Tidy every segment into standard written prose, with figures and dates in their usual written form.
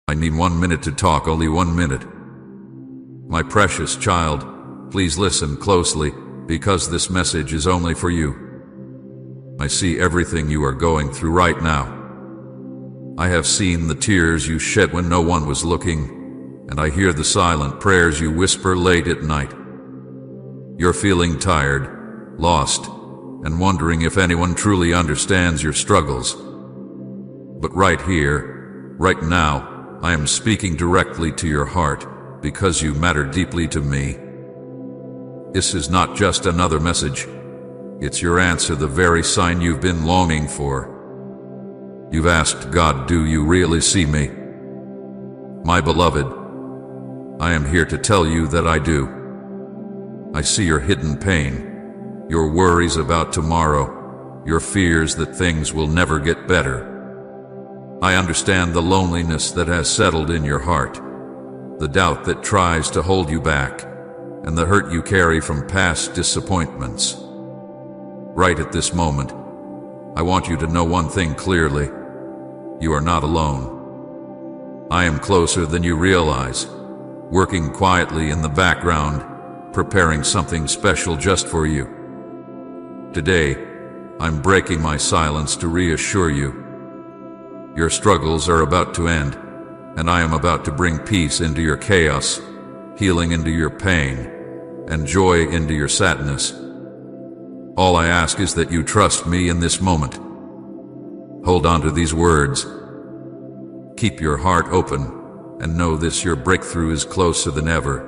I need 1 minute to talk, only 1 minute. My precious child, please listen closely, because this message is only for you. I see everything you are going through right now. I have seen the tears you shed when no one was looking, and I hear the silent prayers you whisper late at night. You're feeling tired, lost, and wondering if anyone truly understands your struggles. But right here, right now, I am speaking directly to your heart, because you matter deeply to me. This is not just another message. It's your answer, the very sign you've been longing for. You've asked God, do you really see me? My beloved, I am here to tell you that I do. I see your hidden pain, your worries about tomorrow, your fears that things will never get better. I understand the loneliness that has settled in your heart, the doubt that tries to hold you back, and the hurt you carry from past disappointments. Right at this moment, I want you to know one thing clearly. You are not alone. I am closer than you realize, working quietly in the background, preparing something special just for you. Today, I'm breaking my silence to reassure you. Your struggles are about to end, and I am about to bring peace into your chaos, healing into your pain, and joy into your sadness. All I ask is that you trust me in this moment. Hold on to these words. Keep your heart open, and know this: your breakthrough is closer than ever.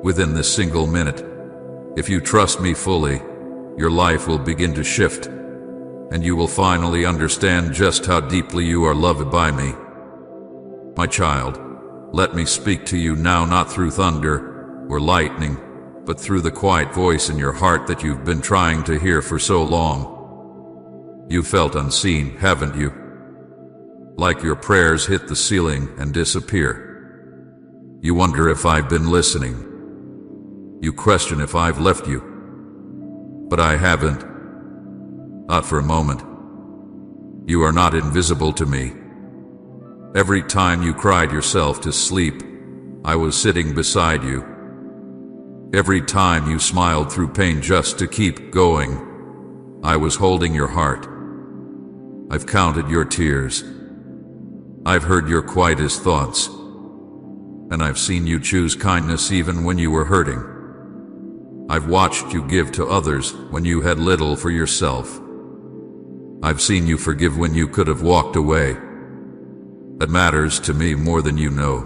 Within this single minute, if you trust me fully, your life will begin to shift, and you will finally understand just how deeply you are loved by me. My child, let me speak to you now, not through thunder or lightning, but through the quiet voice in your heart that you've been trying to hear for so long. You felt unseen, haven't you? Like your prayers hit the ceiling and disappear. You wonder if I've been listening. You question if I've left you. But I haven't. Not for a moment. You are not invisible to me. Every time you cried yourself to sleep, I was sitting beside you. Every time you smiled through pain just to keep going, I was holding your heart. I've counted your tears. I've heard your quietest thoughts. And I've seen you choose kindness even when you were hurting. I've watched you give to others when you had little for yourself. I've seen you forgive when you could have walked away. That matters to me more than you know.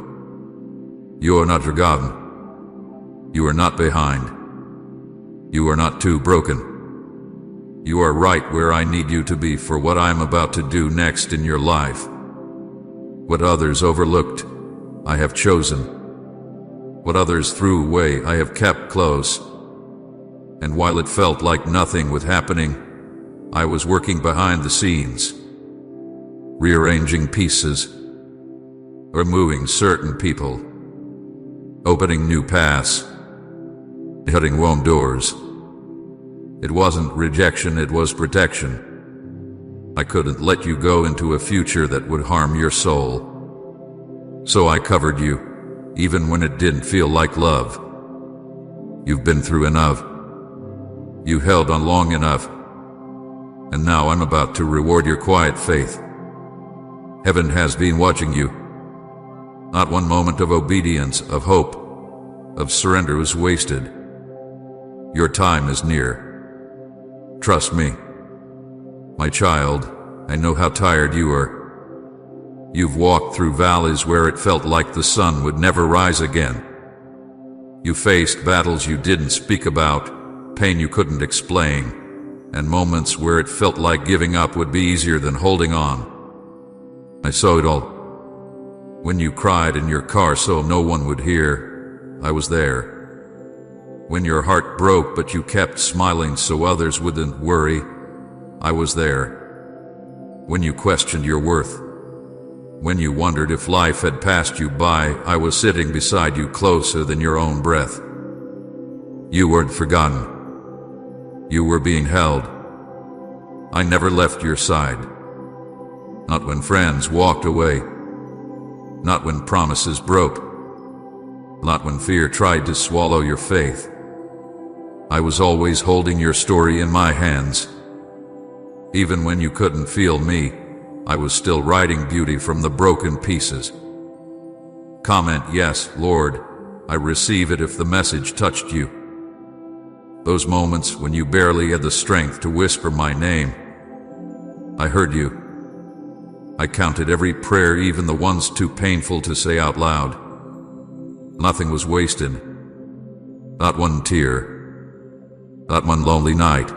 You are not forgotten. You are not behind. You are not too broken. You are right where I need you to be for what I'm about to do next in your life. What others overlooked, I have chosen. What others threw away, I have kept close. And while it felt like nothing was happening, I was working behind the scenes, rearranging pieces, removing certain people, opening new paths, shutting wrong doors. It wasn't rejection, it was protection. I couldn't let you go into a future that would harm your soul. So I covered you, even when it didn't feel like love. You've been through enough. You held on long enough. And now I'm about to reward your quiet faith. Heaven has been watching you. Not one moment of obedience, of hope, of surrender was wasted. Your time is near. Trust me. My child, I know how tired you are. You've walked through valleys where it felt like the sun would never rise again. You faced battles you didn't speak about, pain you couldn't explain, and moments where it felt like giving up would be easier than holding on. I saw it all. When you cried in your car so no one would hear, I was there. When your heart broke but you kept smiling so others wouldn't worry, I was there. When you questioned your worth, when you wondered if life had passed you by, I was sitting beside you closer than your own breath. You weren't forgotten. You were being held. I never left your side. Not when friends walked away. Not when promises broke. Not when fear tried to swallow your faith. I was always holding your story in my hands. Even when you couldn't feel me, I was still writing beauty from the broken pieces. Comment, yes, Lord, I receive it if the message touched you. Those moments when you barely had the strength to whisper my name, I heard you. I counted every prayer, even the ones too painful to say out loud. Nothing was wasted. Not one tear. Not one lonely night.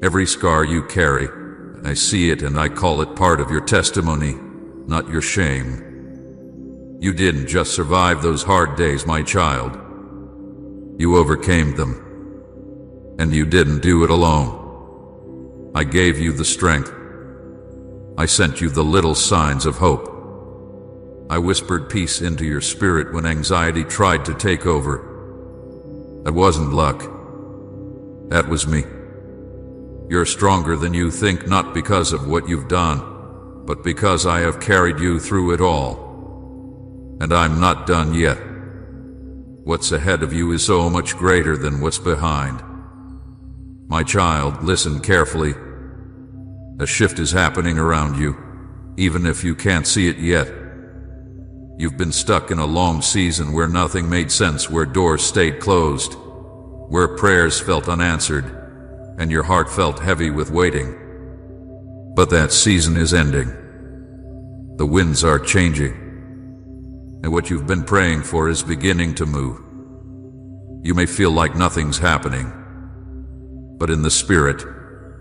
Every scar you carry, I see it and I call it part of your testimony, not your shame. You didn't just survive those hard days, my child. You overcame them. And you didn't do it alone. I gave you the strength. I sent you the little signs of hope. I whispered peace into your spirit when anxiety tried to take over. That wasn't luck. That was me. You're stronger than you think, not because of what you've done, but because I have carried you through it all. And I'm not done yet. What's ahead of you is so much greater than what's behind. My child, listen carefully. A shift is happening around you, even if you can't see it yet. You've been stuck in a long season where nothing made sense, where doors stayed closed, where prayers felt unanswered, and your heart felt heavy with waiting. But that season is ending. The winds are changing, and what you've been praying for is beginning to move. You may feel like nothing's happening, but in the spirit,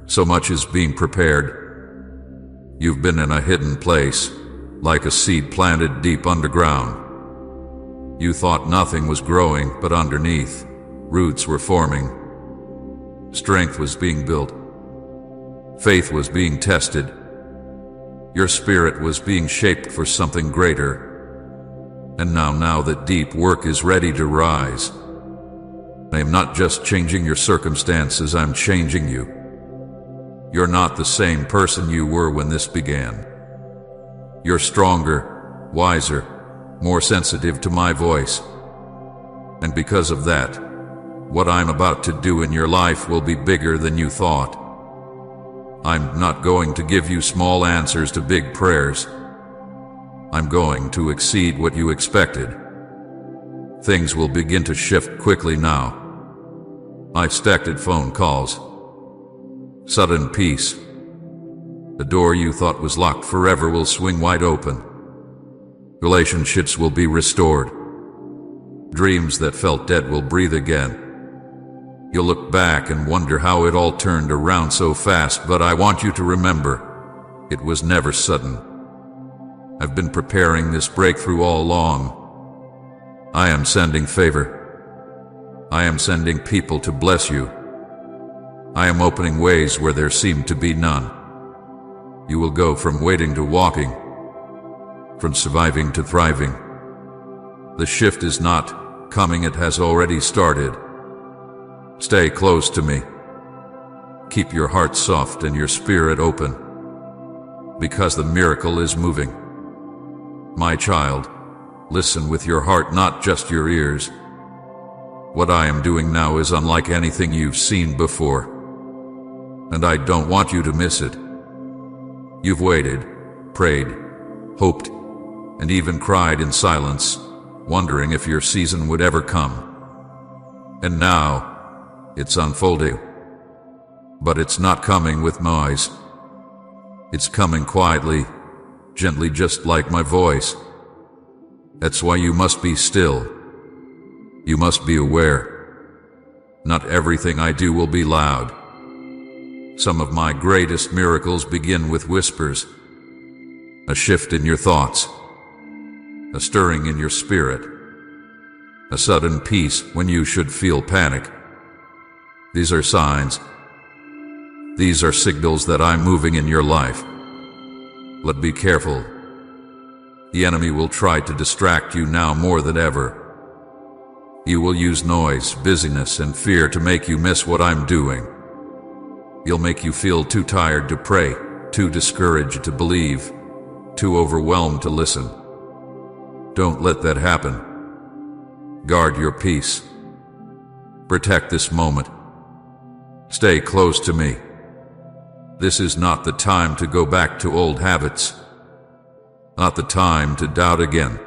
so much is being prepared. You've been in a hidden place, like a seed planted deep underground. You thought nothing was growing, but underneath, roots were forming. Strength was being built. Faith was being tested. Your spirit was being shaped for something greater. And now that deep work is ready to rise. I am not just changing your circumstances, I'm changing you. You're not the same person you were when this began. You're stronger, wiser, more sensitive to my voice. And because of that, what I'm about to do in your life will be bigger than you thought. I'm not going to give you small answers to big prayers. I'm going to exceed what you expected. Things will begin to shift quickly now. Unexpected phone calls. Sudden peace. The door you thought was locked forever will swing wide open. Relationships will be restored. Dreams that felt dead will breathe again. You'll look back and wonder how it all turned around so fast, but I want you to remember, it was never sudden. I've been preparing this breakthrough all along. I am sending favor. I am sending people to bless you. I am opening ways where there seemed to be none. You will go from waiting to walking, from surviving to thriving. The shift is not coming, it has already started. Stay close to me. Keep your heart soft and your spirit open, because the miracle is moving. My child, listen with your heart, not just your ears. What I am doing now is unlike anything you've seen before, and I don't want you to miss it. You've waited, prayed, hoped, and even cried in silence, wondering if your season would ever come. And now, it's unfolding. But it's not coming with noise. It's coming quietly, gently, just like my voice. That's why you must be still. You must be aware. Not everything I do will be loud. Some of my greatest miracles begin with whispers. A shift in your thoughts. A stirring in your spirit. A sudden peace when you should feel panic. These are signs. These are signals that I'm moving in your life. But be careful. The enemy will try to distract you now more than ever. He will use noise, busyness, and fear to make you miss what I'm doing. He'll make you feel too tired to pray, too discouraged to believe, too overwhelmed to listen. Don't let that happen. Guard your peace. Protect this moment. Stay close to me. This is not the time to go back to old habits. Not the time to doubt again.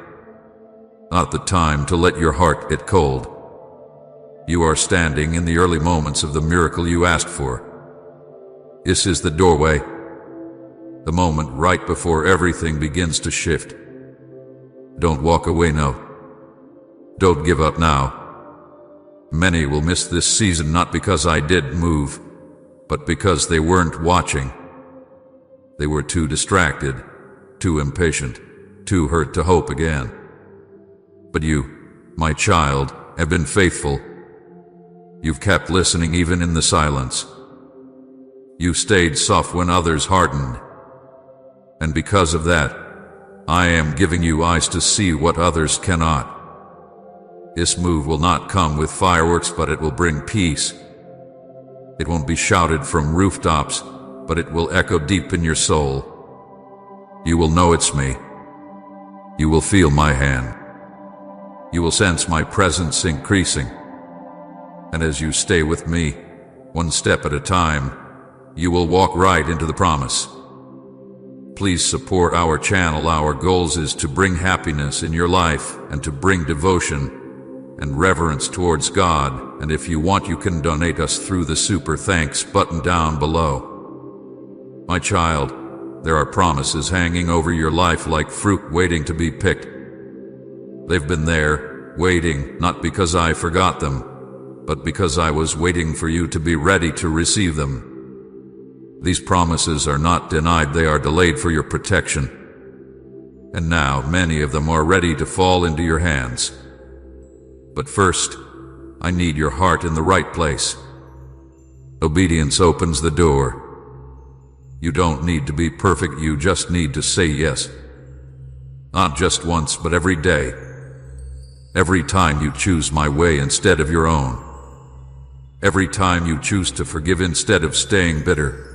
Not the time to let your heart get cold. You are standing in the early moments of the miracle you asked for. This is the doorway. The moment right before everything begins to shift. Don't walk away now. Don't give up now. Many will miss this season not because I did move, but because they weren't watching. They were too distracted, too impatient, too hurt to hope again. But you, my child, have been faithful. You've kept listening even in the silence. You stayed soft when others hardened. And because of that, I am giving you eyes to see what others cannot. This move will not come with fireworks, but it will bring peace. It won't be shouted from rooftops, but it will echo deep in your soul. You will know it's me. You will feel my hand. You will sense my presence increasing. And as you stay with me, one step at a time, you will walk right into the promise. Please support our channel. Our goals is to bring happiness in your life and to bring devotion and reverence towards God. And if you want, you can donate us through the super thanks button down below. My child, there are promises hanging over your life like fruit waiting to be picked. They've been there, waiting, not because I forgot them, but because I was waiting for you to be ready to receive them. These promises are not denied, they are delayed for your protection. And now many of them are ready to fall into your hands. But first, I need your heart in the right place. Obedience opens the door. You don't need to be perfect, you just need to say yes. Not just once, but every day. Every time you choose my way instead of your own. Every time you choose to forgive instead of staying bitter.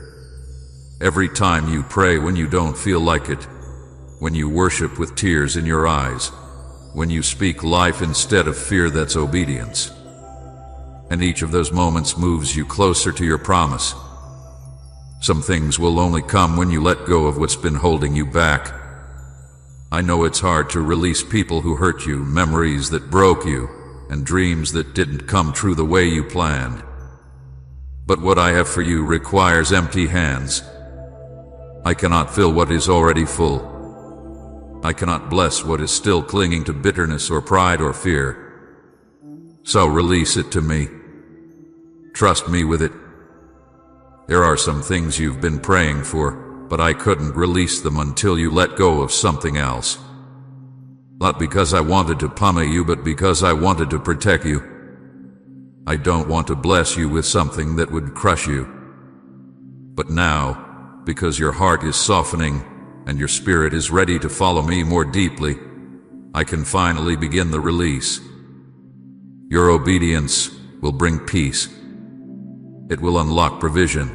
Every time you pray when you don't feel like it. When you worship with tears in your eyes. When you speak life instead of fear, that's obedience. And each of those moments moves you closer to your promise. Some things will only come when you let go of what's been holding you back. I know it's hard to release people who hurt you, memories that broke you, and dreams that didn't come true the way you planned. But what I have for you requires empty hands. I cannot fill what is already full. I cannot bless what is still clinging to bitterness or pride or fear. So release it to me. Trust me with it. There are some things you've been praying for, but I couldn't release them until you let go of something else. Not because I wanted to pummel you, but because I wanted to protect you. I don't want to bless you with something that would crush you. But now, because your heart is softening and your spirit is ready to follow me more deeply, I can finally begin the release. Your obedience will bring peace. It will unlock provision.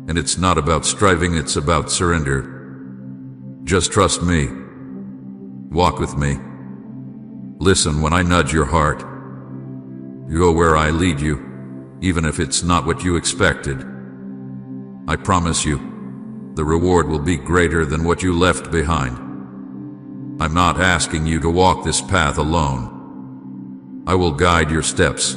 And it's not about striving, it's about surrender. Just trust me. Walk with me. Listen when I nudge your heart. You go where I lead you, even if it's not what you expected. I promise you, the reward will be greater than what you left behind. I'm not asking you to walk this path alone. I will guide your steps,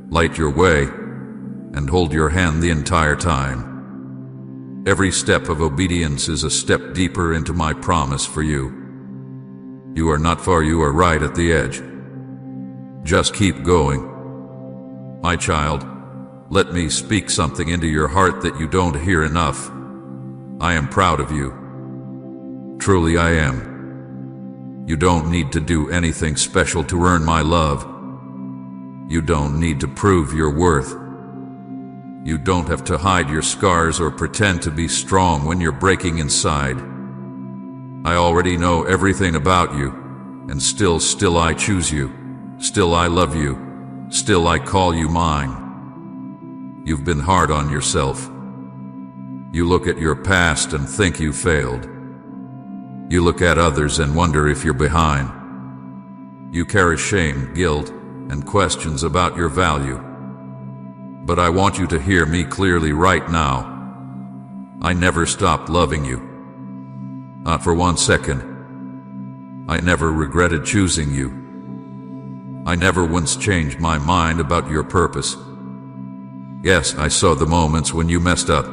light your way, and hold your hand the entire time. Every step of obedience is a step deeper into my promise for you. You are not far, you are right at the edge. Just keep going. My child, let me speak something into your heart that you don't hear enough. I am proud of you. Truly I am. You don't need to do anything special to earn my love. You don't need to prove your worth. You don't have to hide your scars or pretend to be strong when you're breaking inside. I already know everything about you, and still I choose you. Still I love you. Still I call you mine. You've been hard on yourself. You look at your past and think you failed. You look at others and wonder if you're behind. You carry shame, guilt, and questions about your value. But I want you to hear me clearly right now. I never stopped loving you. Not for 1 second. I never regretted choosing you. I never once changed my mind about your purpose. Yes, I saw the moments when you messed up.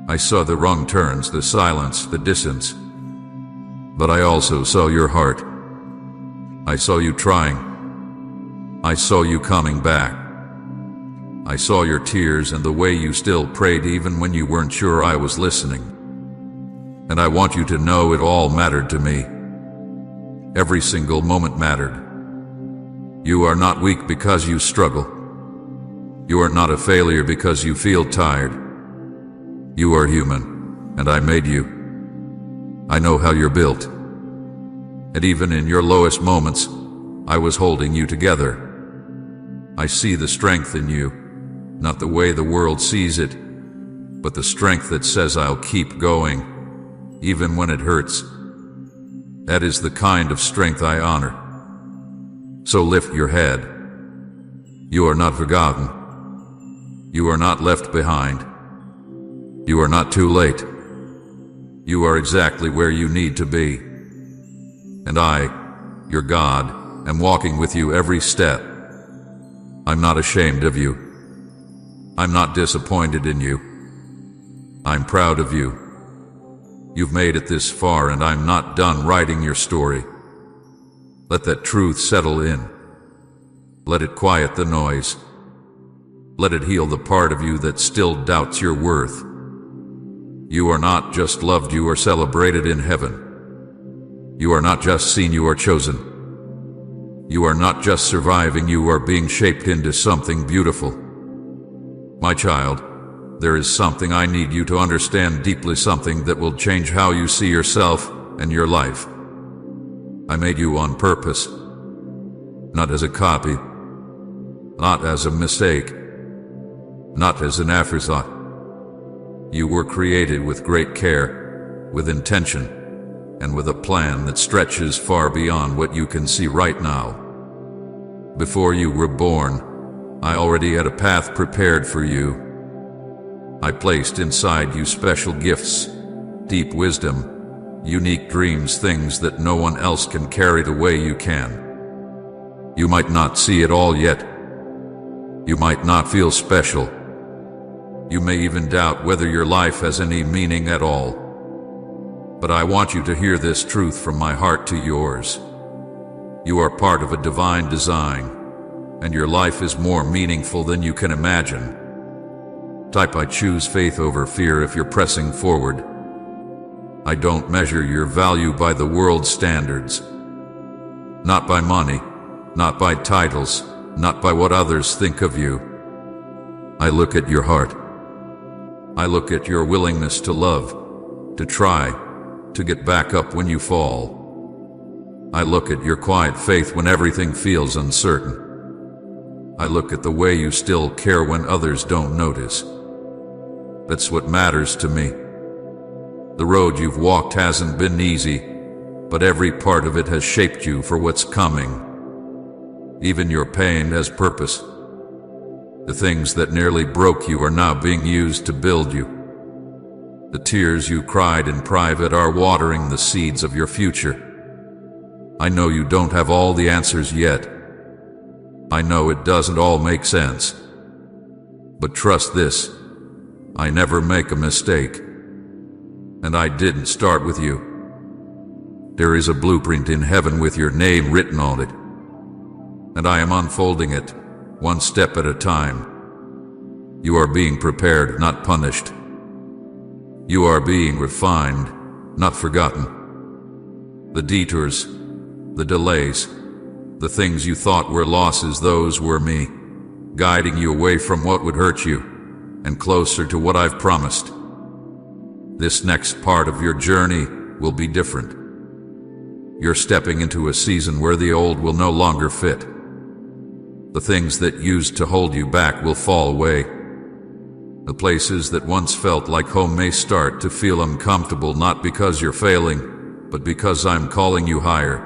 I saw the wrong turns, the silence, the distance. But I also saw your heart. I saw you trying. I saw you coming back. I saw your tears and the way you still prayed even when you weren't sure I was listening. And I want you to know it all mattered to me. Every single moment mattered. You are not weak because you struggle. You are not a failure because you feel tired. You are human, and I made you. I know how you're built. And even in your lowest moments, I was holding you together. I see the strength in you, not the way the world sees it, but the strength that says I'll keep going, even when it hurts. That is the kind of strength I honor. So lift your head. You are not forgotten. You are not left behind. You are not too late. You are exactly where you need to be. And I, your God, am walking with you every step. I'm not ashamed of you. I'm not disappointed in you. I'm proud of you. You've made it this far, and I'm not done writing your story. Let that truth settle in. Let it quiet the noise. Let it heal the part of you that still doubts your worth. You are not just loved, you are celebrated in heaven. You are not just seen, you are chosen. You are not just surviving, you are being shaped into something beautiful. My child, there is something I need you to understand deeply, something that will change how you see yourself and your life. I made you on purpose, not as a copy, not as a mistake, not as an afterthought. You were created with great care, with intention, and with a plan that stretches far beyond what you can see right now. Before you were born, I already had a path prepared for you. I placed inside you special gifts, deep wisdom, unique dreams, things that no one else can carry the way you can. You might not see it all yet. You might not feel special. You may even doubt whether your life has any meaning at all. But I want you to hear this truth from my heart to yours. You are part of a divine design, and your life is more meaningful than you can imagine. Type I choose faith over fear if you're pressing forward. I don't measure your value by the world's standards. Not by money, not by titles, not by what others think of you. I look at your heart. I look at your willingness to love, to try, to get back up when you fall. I look at your quiet faith when everything feels uncertain. I look at the way you still care when others don't notice. That's what matters to me. The road you've walked hasn't been easy, but every part of it has shaped you for what's coming. Even your pain has purpose. The things that nearly broke you are now being used to build you. The tears you cried in private are watering the seeds of your future. I know you don't have all the answers yet. I know it doesn't all make sense. But trust this, I never make a mistake. And I didn't start with you. There is a blueprint in heaven with your name written on it. And I am unfolding it, one step at a time. You are being prepared, not punished. You are being refined, not forgotten. The detours, the delays, the things you thought were losses, those were me, guiding you away from what would hurt you, and closer to what I've promised. This next part of your journey will be different. You're stepping into a season where the old will no longer fit. The things that used to hold you back will fall away. The places that once felt like home may start to feel uncomfortable, not because you're failing, but because I'm calling you higher.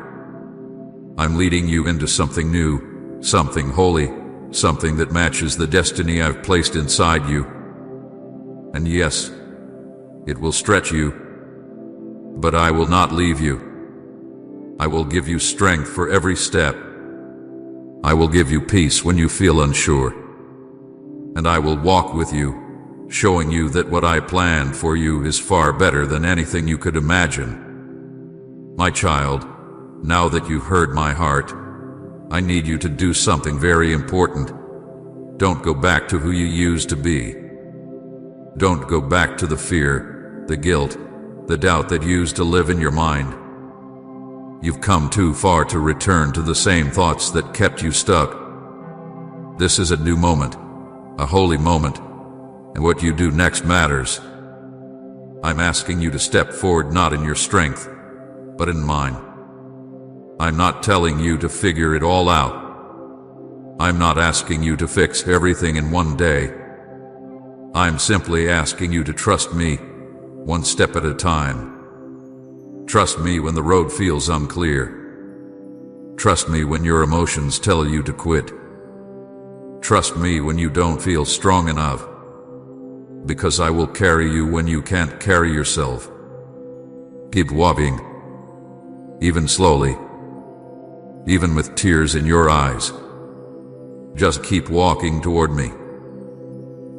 I'm leading you into something new, something holy, something that matches the destiny I've placed inside you. And yes, it will stretch you, but I will not leave you. I will give you strength for every step. I will give you peace when you feel unsure. And I will walk with you, showing you that what I planned for you is far better than anything you could imagine. My child, now that you've heard my heart, I need you to do something very important. Don't go back to who you used to be. Don't go back to the fear, the guilt, the doubt that used to live in your mind. You've come too far to return to the same thoughts that kept you stuck. This is a new moment, a holy moment, and what you do next matters. I'm asking you to step forward not in your strength, but in mine. I'm not telling you to figure it all out. I'm not asking you to fix everything in one day. I'm simply asking you to trust me, one step at a time. Trust me when the road feels unclear. Trust me when your emotions tell you to quit. Trust me when you don't feel strong enough, because I will carry you when you can't carry yourself. Keep walking, even slowly, even with tears in your eyes. Just keep walking toward me.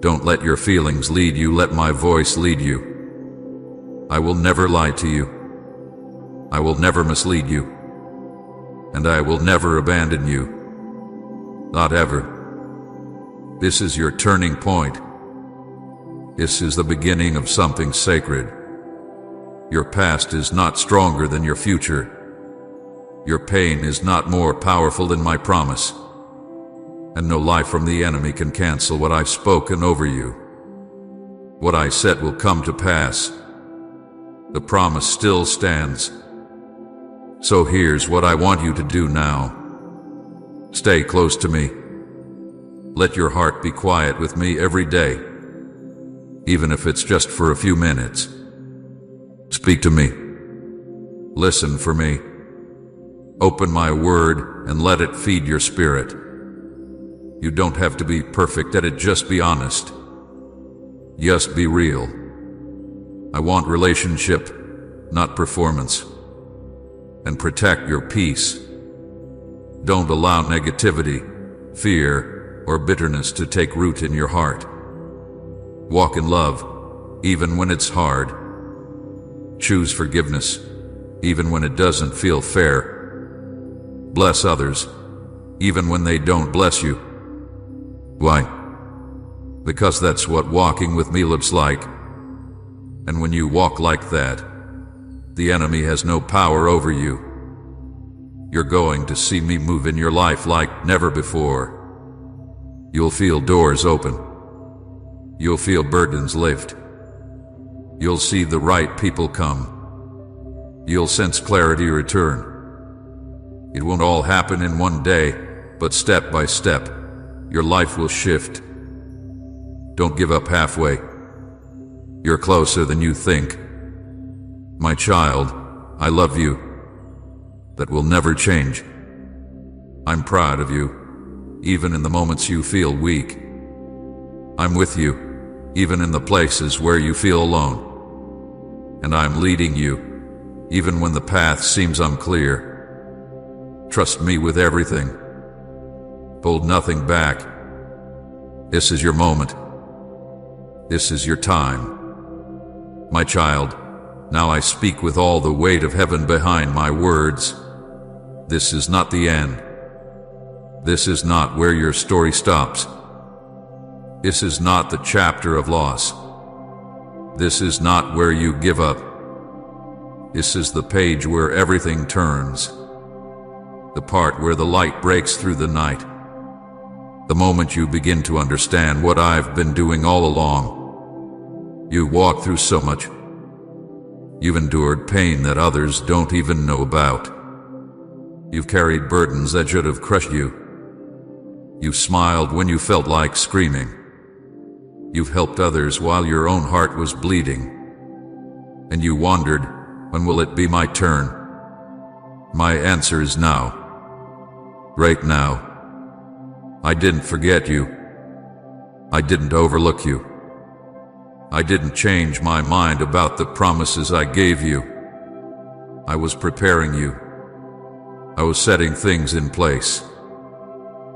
Don't let your feelings lead you, let my voice lead you. I will never lie to you. I will never mislead you. And I will never abandon you. Not ever. This is your turning point. This is the beginning of something sacred. Your past is not stronger than your future. Your pain is not more powerful than my promise. And no lie from the enemy can cancel what I've spoken over you. What I said will come to pass. The promise still stands. So here's what I want you to do now. Stay close to me. Let your heart be quiet with me every day, even if it's just for a few minutes. Speak to me. Listen for me. Open my word and let it feed your spirit. You don't have to be perfect at it, just be honest. Just be real. I want relationship, not performance. And protect your peace. Don't allow negativity, fear, or bitterness to take root in your heart. Walk in love, even when it's hard. Choose forgiveness, even when it doesn't feel fair. Bless others, even when they don't bless you. Why? Because that's what walking with me looks like. And when you walk like that, the enemy has no power over you. You're going to see me move in your life like never before. You'll feel doors open. You'll feel burdens lift. You'll see the right people come. You'll sense clarity return. It won't all happen in one day, but step by step, your life will shift. Don't give up halfway. You're closer than you think. My child, I love you. That will never change. I'm proud of you, even in the moments you feel weak. I'm with you, even in the places where you feel alone. And I'm leading you, even when the path seems unclear. Trust me with everything. Hold nothing back. This is your moment. This is your time. My child, now I speak with all the weight of heaven behind my words. This is not the end. This is not where your story stops. This is not the chapter of loss. This is not where you give up. This is the page where everything turns. The part where the light breaks through the night. The moment you begin to understand what I've been doing all along. You walked through so much. You've endured pain that others don't even know about. You've carried burdens that should have crushed you. You've smiled when you felt like screaming. You've helped others while your own heart was bleeding. And you wandered When will it be my turn? My answer is now. Right now. I didn't forget you. I didn't overlook you. I didn't change my mind about the promises I gave you. I was preparing you. I was setting things in place.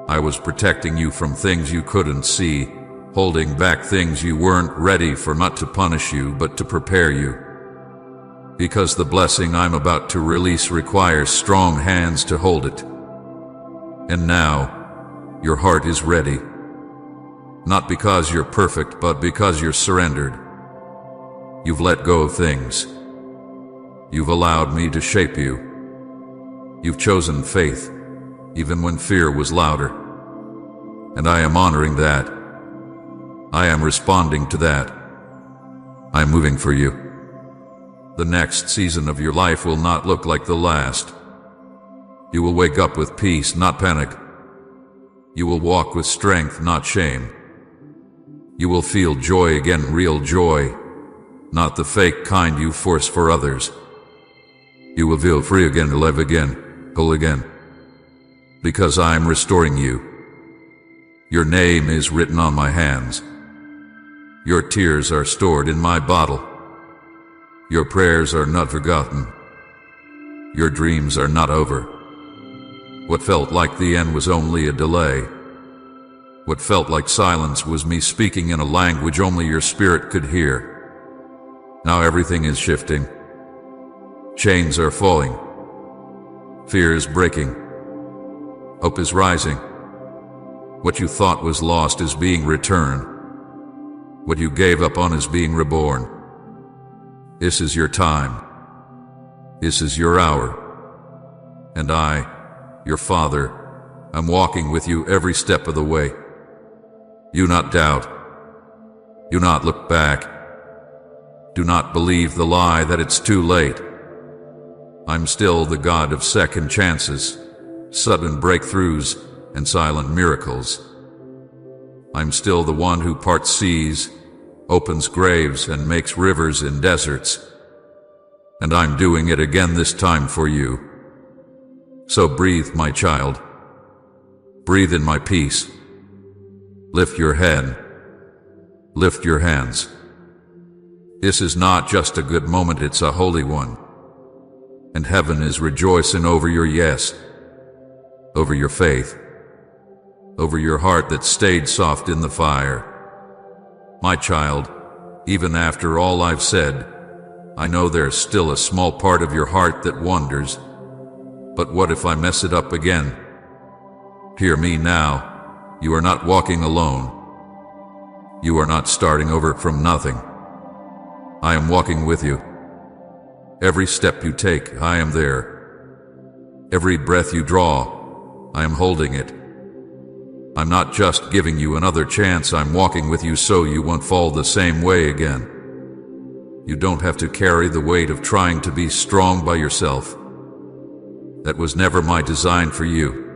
I was protecting you from things you couldn't see, holding back things you weren't ready for, not to punish you, but to prepare you. Because the blessing I'm about to release requires strong hands to hold it. And now, your heart is ready. Not because you're perfect, but because you're surrendered. You've let go of things. You've allowed me to shape you. You've chosen faith, even when fear was louder. And I am honoring that. I am responding to that. I am moving for you. The next season of your life will not look like the last. You will wake up with peace, not panic. You will walk with strength, not shame. You will feel joy again, real joy, not the fake kind you force for others. You will feel free again, to live again, whole again. Because I am restoring you. Your name is written on my hands. Your tears are stored in my bottle. Your prayers are not forgotten. Your dreams are not over. What felt like the end was only a delay. What felt like silence was me speaking in a language only your spirit could hear. Now everything is shifting. Chains are falling. Fear is breaking. Hope is rising. What you thought was lost is being returned. What you gave up on is being reborn. This is your time. This is your hour. And I, your Father, am walking with you every step of the way. Do not doubt. Do not look back. Do not believe the lie that it's too late. I'm still the God of second chances, sudden breakthroughs, and silent miracles. I'm still the one who parts seas, opens graves, and makes rivers in deserts. And I'm doing it again this time for you. So breathe, my child. Breathe in my peace. Lift your head. Lift your hands. This is not just a good moment, it's a holy one. And heaven is rejoicing over your yes, over your faith, over your heart that stayed soft in the fire. My child, even after all I've said, I know there's still a small part of your heart that wonders, but what if I mess it up again? Hear me now. You are not walking alone. You are not starting over from nothing. I am walking with you. Every step you take, I am there. Every breath you draw, I am holding it. I'm not just giving you another chance, I'm walking with you so you won't fall the same way again. You don't have to carry the weight of trying to be strong by yourself. That was never my design for you.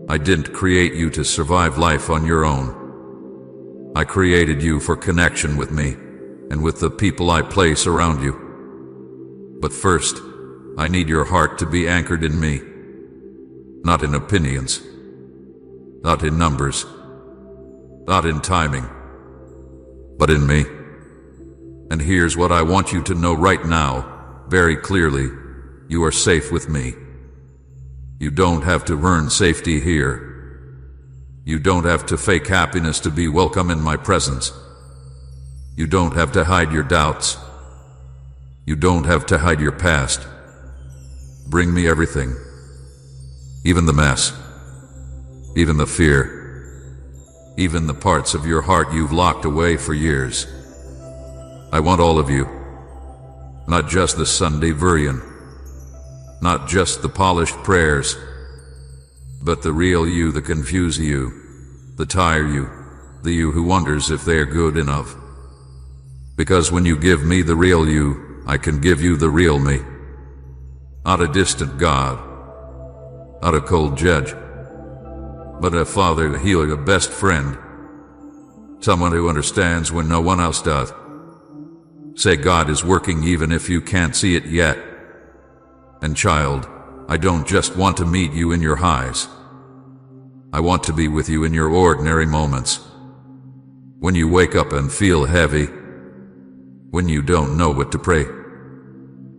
I didn't create you to survive life on your own. I created you for connection with me and with the people I place around you. But first, I need your heart to be anchored in me, not in opinions, not in numbers, not in timing, but in me. And here's what I want you to know right now, very clearly. You are safe with me. You don't have to earn safety here. You don't have to fake happiness to be welcome in my presence. You don't have to hide your doubts. You don't have to hide your past. Bring me everything. Even the mess. Even the fear. Even the parts of your heart you've locked away for years. I want all of you. Not just the Sunday version. Not just the polished prayers, but the real you, the confused you, the tired you, the you who wonders if they're good enough. Because when you give me the real you, I can give you the real me. Not a distant God, not a cold judge, but a father, a healer, a best friend, someone who understands when no one else does, Say God is working even if you can't see it yet. And child, I don't just want to meet you in your highs. I want to be with you in your ordinary moments. When you wake up and feel heavy. When you don't know what to pray.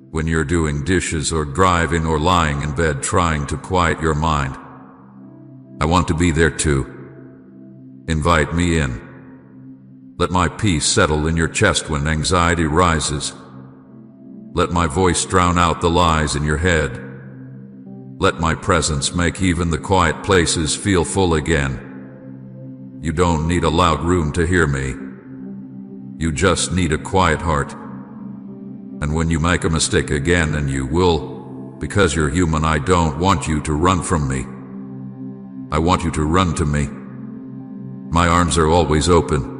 When you're doing dishes or driving or lying in bed trying to quiet your mind. I want to be there too. Invite me in. Let my peace settle in your chest when anxiety rises. Let my voice drown out the lies in your head. Let my presence make even the quiet places feel full again. You don't need a loud room to hear me. You just need a quiet heart. And when you make a mistake again, and you will, because you're human, I don't want you to run from me. I want you to run to me. My arms are always open.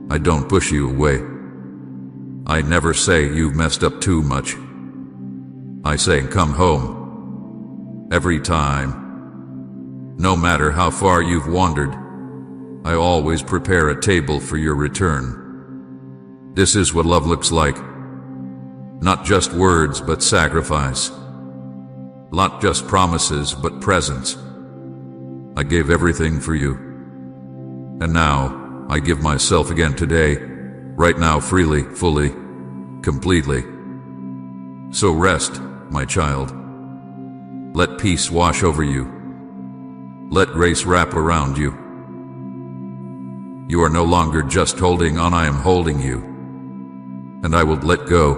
I don't push you away. I never say you've messed up too much. I say come home. Every time. No matter how far you've wandered, I always prepare a table for your return. This is what love looks like. Not just words, but sacrifice. Not just promises, but presence. I gave everything for you. And now, I give myself again today, right now, freely, fully, completely. So rest, my child. Let peace wash over you. Let grace wrap around you. You are no longer just holding on, I am holding you. And I will let go.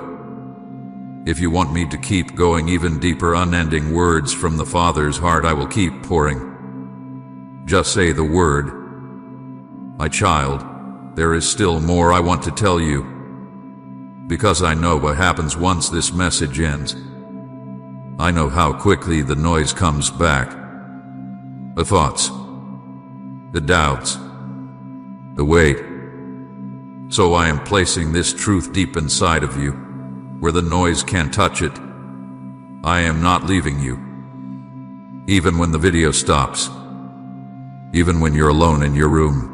If you want me to keep going even deeper, unending words from the Father's heart, I will keep pouring. Just say the word. My child, there is still more I want to tell you. Because I know what happens once this message ends. I know how quickly the noise comes back. The thoughts. The doubts. The weight. So I am placing this truth deep inside of you, where the noise can't touch it. I am not leaving you. Even when the video stops. Even when you're alone in your room.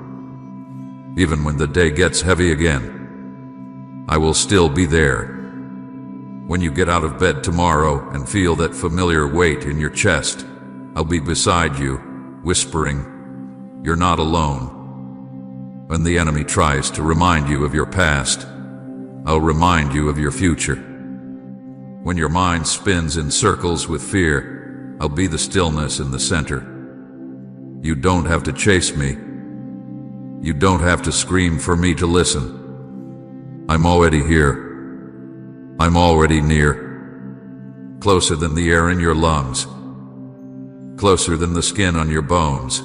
Even when the day gets heavy again. I will still be there. When you get out of bed tomorrow and feel that familiar weight in your chest, I'll be beside you, whispering, you're not alone. When the enemy tries to remind you of your past, I'll remind you of your future. When your mind spins in circles with fear, I'll be the stillness in the center. You don't have to chase me. You don't have to scream for me to listen. I'm already here. I'm already near. Closer than the air in your lungs. Closer than the skin on your bones.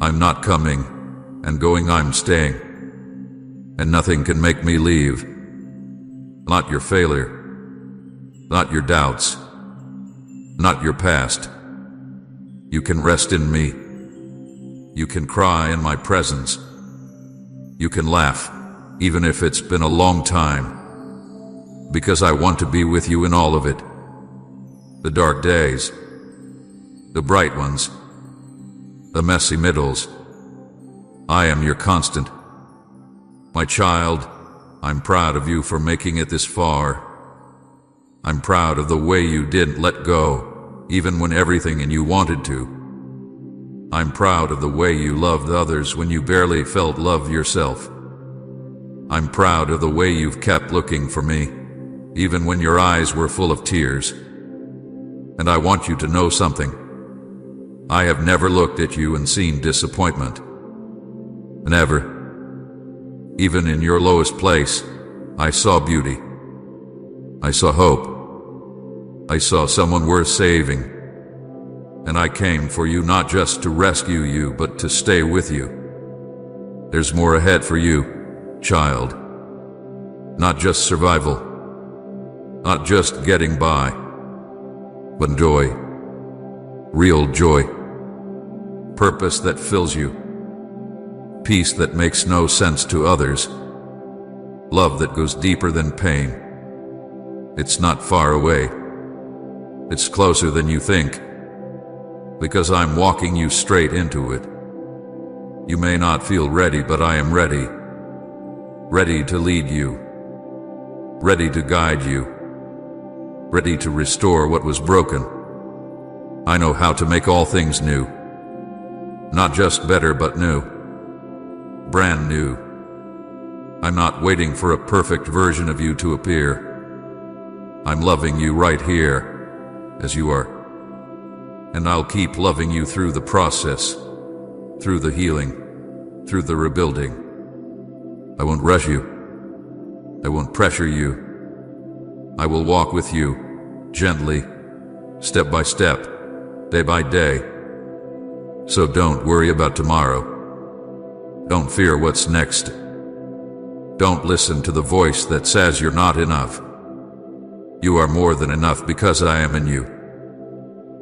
I'm not coming and going, I'm staying. And nothing can make me leave. Not your failure. Not your doubts. Not your past. You can rest in me. You can cry in my presence. You can laugh, even if it's been a long time. Because I want to be with you in all of it. The dark days. The bright ones. The messy middles. I am your constant. My child, I'm proud of you for making it this far. I'm proud of the way you didn't let go, even when everything in you wanted to. I'm proud of the way you loved others when you barely felt love yourself. I'm proud of the way you've kept looking for me, even when your eyes were full of tears. And I want you to know something. I have never looked at you and seen disappointment. Never. Even in your lowest place, I saw beauty. I saw hope. I saw someone worth saving. And I came for you not just to rescue you, but to stay with you. There's more ahead for you, child. Not just survival. Not just getting by. But joy. Real joy. Purpose that fills you. Peace that makes no sense to others. Love that goes deeper than pain. It's not far away. It's closer than you think. Because I'm walking you straight into it. You may not feel ready, but I am ready. Ready to lead you. ready to guide you, ready to restore what was broken. I know how to make all things new. Not just better, but new. Brand new. I'm not waiting for a perfect version of you to appear. I'm loving you right here, as you are. And I'll keep loving you through the process, through the healing, through the rebuilding. I won't rush you. I won't pressure you. I will walk with you, gently, step by step, day by day. So don't worry about tomorrow. Don't fear what's next. Don't listen to the voice that says you're not enough. You are more than enough because I am in you.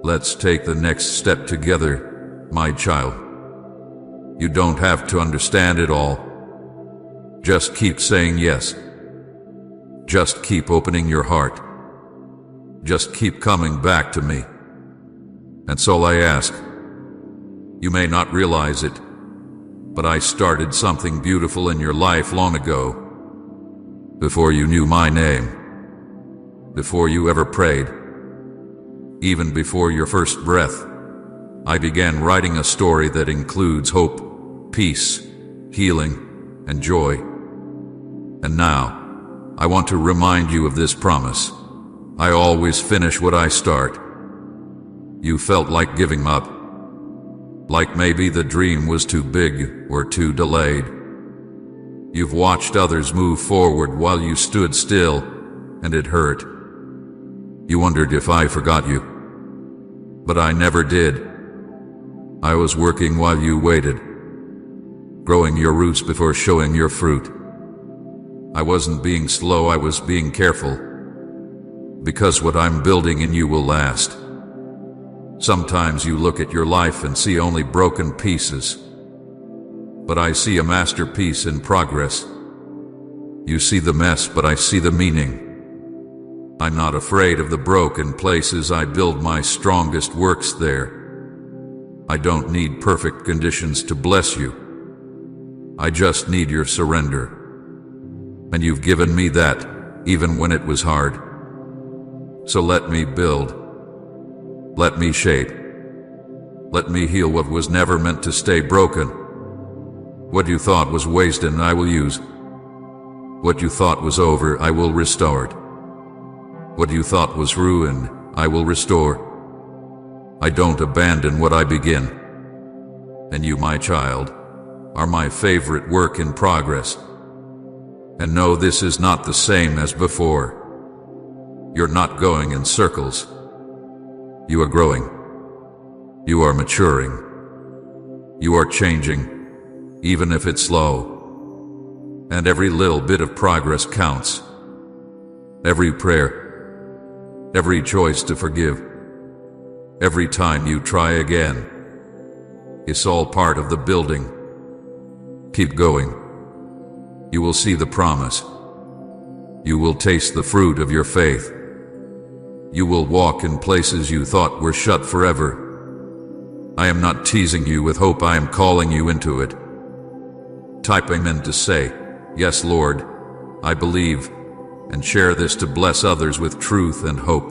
Let's take the next step together, my child. You don't have to understand it all. Just keep saying yes. Just keep opening your heart. Just keep coming back to me. That's all I ask. You may not realize it, but I started something beautiful in your life long ago, before you knew my name, before you ever prayed, even before your first breath. I began writing a story that includes hope, peace, healing, and joy. And now, I want to remind you of this promise. I always finish what I start. You felt like giving up, like maybe the dream was too big or too delayed. You've watched others move forward while you stood still, and it hurt. You wondered if I forgot you, but I never did. I was working while you waited, growing your roots before showing your fruit. I wasn't being slow, I was being careful, because what I'm building in you will last. Sometimes you look at your life and see only broken pieces, but I see a masterpiece in progress. You see the mess, but I see the meaning. I'm not afraid of the broken places. I build my strongest works there. I don't need perfect conditions to bless you. I just need your surrender. And you've given me that, even when it was hard. So let me build. Let me shape. Let me heal what was never meant to stay broken. What you thought was wasted, I will use. What you thought was over, I will restore it. What you thought was ruined, I will restore. I don't abandon what I begin. And you, my child, are my favorite work in progress. And no, this is not the same as before. You're not going in circles. You are growing. You are maturing. You are changing, even if it's slow. And every little bit of progress counts. Every prayer, every choice to forgive, every time you try again. It's all part of the building. Keep going. You will see the promise. You will taste the fruit of your faith. You will walk in places you thought were shut forever. I am not teasing you with hope, I am calling you into it. Type amen to say, yes, Lord, I believe, and share this to bless others with truth and hope.